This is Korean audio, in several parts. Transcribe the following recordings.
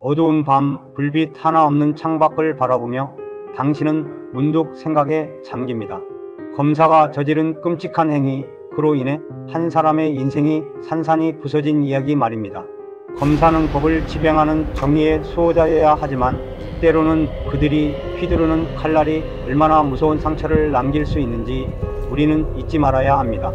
어두운 밤 불빛 하나 없는 창밖을 바라보며 당신은 문득 생각에 잠깁니다. 검사가 저지른 끔찍한 행위, 그로 인해 한 사람의 인생이 산산이 부서진 이야기 말입니다. 검사는 법을 지배하는 정의의 수호자여야 하지만 때로는 그들이 휘두르는 칼날이 얼마나 무서운 상처를 남길 수 있는지 우리는 잊지 말아야 합니다.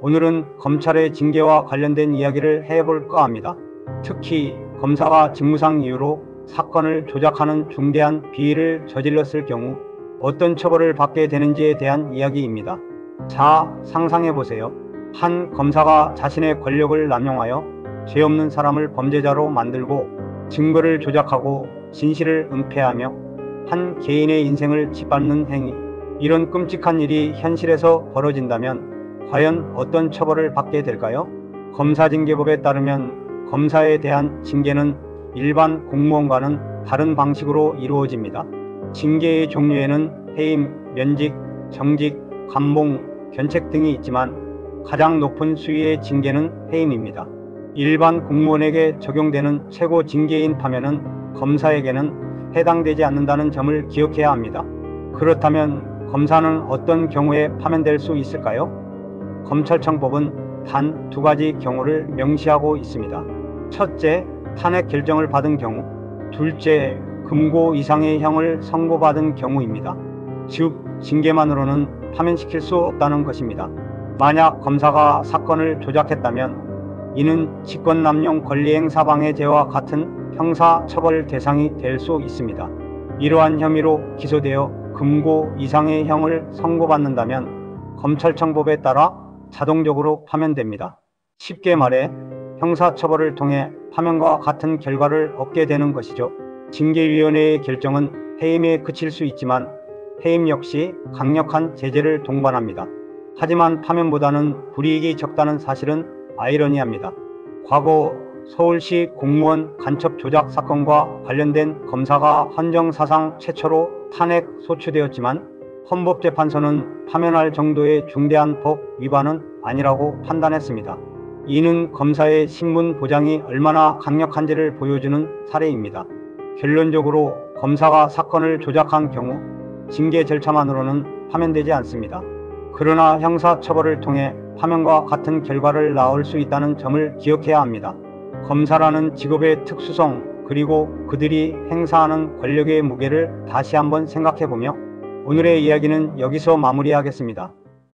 오늘은 검찰의 징계와 관련된 이야기를 해볼까 합니다. 특히 검사가 직무상 이유로 사건을 조작하는 중대한 비위를 저질렀을 경우 어떤 처벌을 받게 되는지에 대한 이야기입니다. 자, 상상해보세요. 한 검사가 자신의 권력을 남용하여 죄 없는 사람을 범죄자로 만들고 증거를 조작하고 진실을 은폐하며 한 개인의 인생을 짓밟는 행위. 이런 끔찍한 일이 현실에서 벌어진다면 과연 어떤 처벌을 받게 될까요? 검사징계법에 따르면 검사에 대한 징계는 일반 공무원과는 다른 방식으로 이루어집니다. 징계의 종류에는 해임, 면직, 정직, 감봉, 견책 등이 있지만 가장 높은 수위의 징계는 해임입니다. 일반 공무원에게 적용되는 최고 징계인 파면은 검사에게는 해당되지 않는다는 점을 기억해야 합니다. 그렇다면 검사는 어떤 경우에 파면될 수 있을까요? 검찰청법은 단 2가지 경우를 명시하고 있습니다. 첫째, 탄핵 결정을 받은 경우. 둘째, 금고 이상의 형을 선고받은 경우입니다. 즉, 징계만으로는 파면시킬 수 없다는 것입니다. 만약 검사가 사건을 조작했다면 이는 직권남용 권리행사방해죄와 같은 형사처벌 대상이 될 수 있습니다. 이러한 혐의로 기소되어 금고 이상의 형을 선고받는다면 검찰청법에 따라 자동적으로 파면됩니다. 쉽게 말해 형사처벌을 통해 파면과 같은 결과를 얻게 되는 것이죠. 징계위원회의 결정은 해임에 그칠 수 있지만 해임 역시 강력한 제재를 동반합니다. 하지만 파면보다는 불이익이 적다는 사실은 아이러니합니다. 과거 서울시 공무원 간첩 조작 사건과 관련된 검사가 헌정사상 최초로 탄핵 소추되었지만 헌법재판소는 파면할 정도의 중대한 법 위반은 아니라고 판단했습니다. 이는 검사의 신분 보장이 얼마나 강력한지를 보여주는 사례입니다. 결론적으로 검사가 사건을 조작한 경우 징계 절차만으로는 파면되지 않습니다. 그러나 형사처벌을 통해 파면과 같은 결과를 낳을 수 있다는 점을 기억해야 합니다. 검사라는 직업의 특수성, 그리고 그들이 행사하는 권력의 무게를 다시 한번 생각해보며 오늘의 이야기는 여기서 마무리하겠습니다.